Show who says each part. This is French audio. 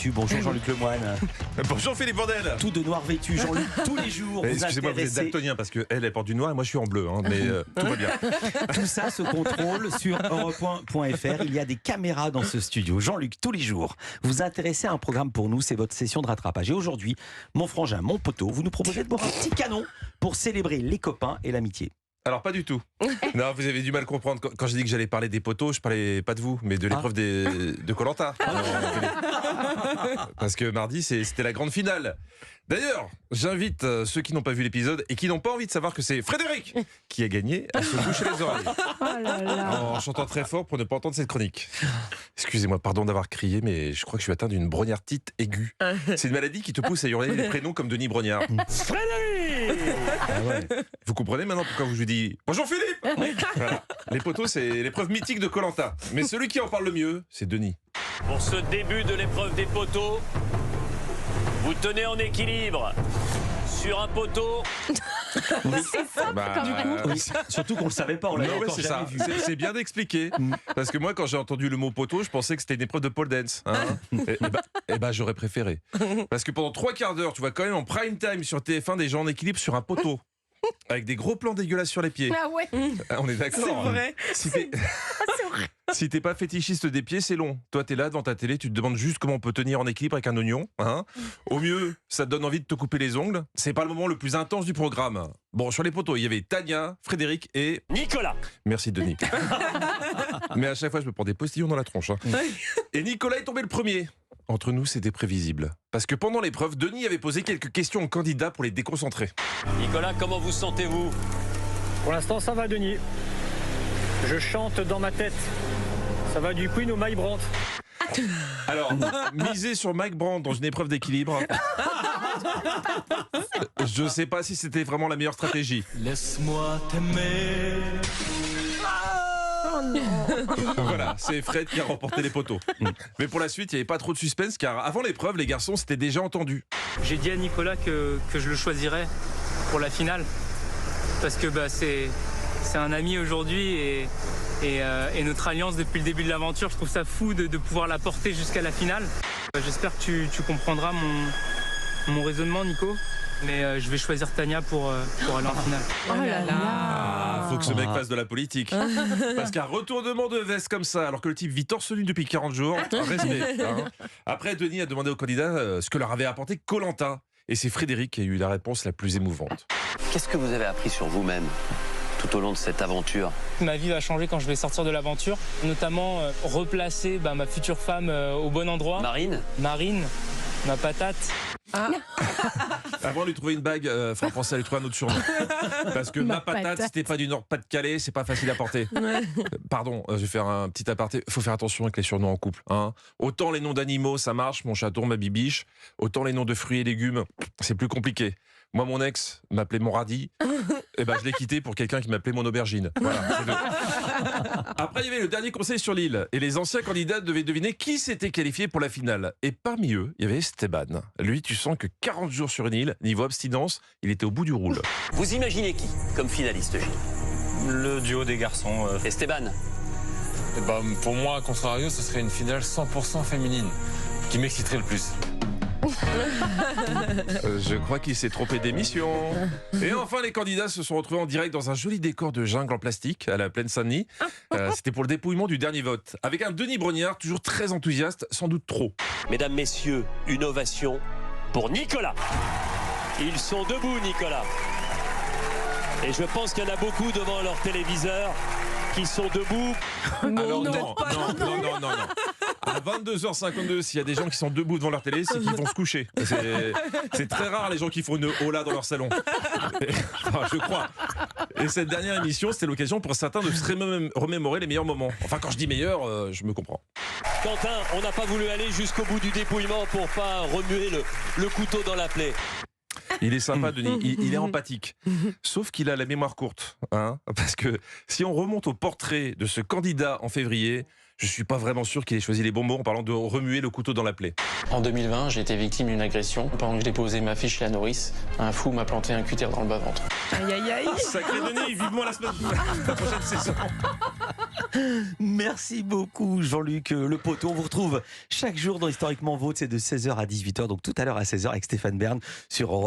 Speaker 1: vêtu. Bonjour Jean-Luc Lemoyne.
Speaker 2: Bonjour Philippe Vandel.
Speaker 1: Tout de noir vêtu, Jean-Luc, tous les jours.
Speaker 2: Excusez-moi, vous êtes daltonien parce qu'elle elle porte du noir et moi je suis en bleu, mais tout va bien.
Speaker 1: Tout ça se contrôle sur europe1.fr. Il y a des caméras dans ce studio. Jean-Luc, tous les jours, vous intéressez à un programme pour nous, c'est votre session de rattrapage. Et aujourd'hui, mon frangin, mon poteau, vous nous proposez de boire un petit canon pour célébrer les copains et l'amitié.
Speaker 2: Alors pas du tout. Non, vous avez du mal à comprendre. Quand j'ai dit que j'allais parler des poteaux, je parlais pas de vous, mais de l'épreuve de Koh-Lanta. Parce que mardi, c'était la grande finale. D'ailleurs, j'invite ceux qui n'ont pas vu l'épisode et qui n'ont pas envie de savoir que c'est Frédéric qui a gagné à se boucher les oreilles.
Speaker 3: Oh là là.
Speaker 2: En chantant très fort pour ne pas entendre cette chronique. Excusez-moi, pardon d'avoir crié, mais je crois que je suis atteint d'une brognardite aiguë. C'est une maladie qui te pousse à hurler les prénoms comme Denis Brognard. Frédéric. Ah ouais. Vous comprenez maintenant pourquoi je vous dis bonjour Philippe. Voilà. Les poteaux, c'est l'épreuve mythique de Koh-Lanta. Mais celui qui en parle le mieux, c'est Denis.
Speaker 4: Pour ce début de l'épreuve des poteaux, vous tenez en équilibre sur un poteau.
Speaker 3: C'est ça, du coup.
Speaker 1: Oui, surtout qu'on ne le savait pas, on l'avait encore
Speaker 2: c'est
Speaker 1: jamais
Speaker 2: ça.
Speaker 1: vu.
Speaker 2: C'est bien d'expliquer. Parce que moi, quand j'ai entendu le mot poteau, je pensais que c'était une épreuve de pole dance. Et bah, j'aurais préféré. Parce que pendant 3 quarts d'heure, tu vois quand même en prime time sur TF1 des gens en équilibre sur un poteau. Avec des gros plans dégueulasses sur les pieds.
Speaker 3: Ah ouais.
Speaker 2: On est d'accord.
Speaker 3: C'est vrai.
Speaker 2: Si t'es pas fétichiste des pieds, c'est long. Toi, t'es là devant ta télé, tu te demandes juste comment on peut tenir en équilibre avec un oignon. Au mieux, ça te donne envie de te couper les ongles. C'est pas le moment le plus intense du programme. Bon, sur les poteaux, il y avait Tania, Frédéric et
Speaker 4: Nicolas.
Speaker 2: Merci Denis. Mais à chaque fois, je me prends des postillons dans la tronche. Et Nicolas est tombé le premier. Entre nous, c'était prévisible. Parce que pendant l'épreuve, Denis avait posé quelques questions aux candidats pour les déconcentrer.
Speaker 4: Nicolas, comment vous sentez-vous?
Speaker 5: Pour l'instant, ça va, Denis. Je chante dans ma tête. Ça va du Queen au Mike Brandt.
Speaker 2: Alors, miser sur Mike Brandt dans une épreuve d'équilibre, je sais pas si c'était vraiment la meilleure stratégie.
Speaker 6: Laisse-moi t'aimer.
Speaker 3: Oh non.
Speaker 2: Voilà, c'est Fred qui a remporté les poteaux. Mais pour la suite, il n'y avait pas trop de suspense car avant l'épreuve, les garçons s'étaient déjà entendus.
Speaker 7: J'ai dit à Nicolas que je le choisirais pour la finale parce que c'est un ami aujourd'hui et notre alliance depuis le début de l'aventure, je trouve ça fou de pouvoir la porter jusqu'à la finale. J'espère que tu comprendras mon raisonnement, Nico, mais je vais choisir Tania pour aller en finale.
Speaker 3: Oh là là.
Speaker 2: Ah, faut que ce mec fasse de la politique. Parce qu'un retournement de veste comme ça, alors que le type vit torse nu depuis 40 jours, respect. Après, Denis a demandé aux candidats ce que leur avait apporté Koh-Lanta. Et c'est Frédéric qui a eu la réponse la plus émouvante.
Speaker 8: Qu'est-ce que vous avez appris sur vous-même tout au long de cette aventure?
Speaker 7: Ma vie va changer quand je vais sortir de l'aventure, notamment replacer ma future femme au bon endroit.
Speaker 8: Marine,
Speaker 7: ma patate.
Speaker 2: Avant de lui trouver une bague, faudra penser à lui trouver un autre surnom. Parce que ma patate, si t'es pas du Nord-Pas-de-Calais, c'est pas facile à porter. Pardon, je vais faire un petit aparté. Faut faire attention avec les surnoms en couple. Autant les noms d'animaux, ça marche, mon chaton, ma bibiche. Autant les noms de fruits et légumes, c'est plus compliqué. Moi, mon ex m'appelait mon radis. Et je l'ai quitté pour quelqu'un qui m'appelait mon aubergine. Voilà, c'est deux. Après, il y avait le dernier conseil sur l'île. Et les anciens candidats devaient deviner qui s'était qualifié pour la finale. Et parmi eux, il y avait Esteban. Lui, tu sens que 40 jours sur une île, niveau abstinence, il était au bout du roule.
Speaker 8: vous imaginez qui comme finaliste, Gilles?
Speaker 5: Le duo des garçons.
Speaker 8: Esteban,
Speaker 6: Pour moi, à contrario, ce serait une finale 100% féminine qui m'exciterait le plus.
Speaker 2: Je crois qu'il s'est trompé d'émission. Et enfin, les candidats se sont retrouvés en direct dans un joli décor de jungle en plastique à la plaine Saint-Denis. C'était pour le dépouillement du dernier vote. Avec un Denis Brognard toujours très enthousiaste, sans doute trop.
Speaker 4: Mesdames, messieurs, une ovation pour Nicolas. Ils sont debout, Nicolas. Et je pense qu'il y en a beaucoup devant leur téléviseur qui sont debout.
Speaker 2: Alors non. À 22h52, s'il y a des gens qui sont debout devant leur télé, c'est qu'ils vont se coucher. C'est très rare les gens qui font une hola dans leur salon. Je crois. Et cette dernière émission, c'était l'occasion pour certains de se remémorer les meilleurs moments. Enfin, quand je dis meilleurs, je me comprends.
Speaker 4: Quentin, on n'a pas voulu aller jusqu'au bout du dépouillement pour pas remuer le couteau dans la plaie.
Speaker 2: Il est sympa, Denis, il est empathique. Sauf qu'il a la mémoire courte. Parce que si on remonte au portrait de ce candidat en février, je suis pas vraiment sûr qu'il ait choisi les bons mots en parlant de remuer le couteau dans la plaie.
Speaker 9: En 2020, j'ai été victime d'une agression. Pendant que je déposais ma fiche chez la nourrice, un fou m'a planté un cutter dans le bas-ventre.
Speaker 3: Aïe aïe aïe.
Speaker 2: Sacré Denis, vivement la prochaine saison.
Speaker 1: Merci beaucoup Jean-Luc Le Poteau. On vous retrouve chaque jour dans Historiquement Vôtre, c'est de 16h à 18h, donc tout à l'heure à 16h avec Stéphane Bern sur Europe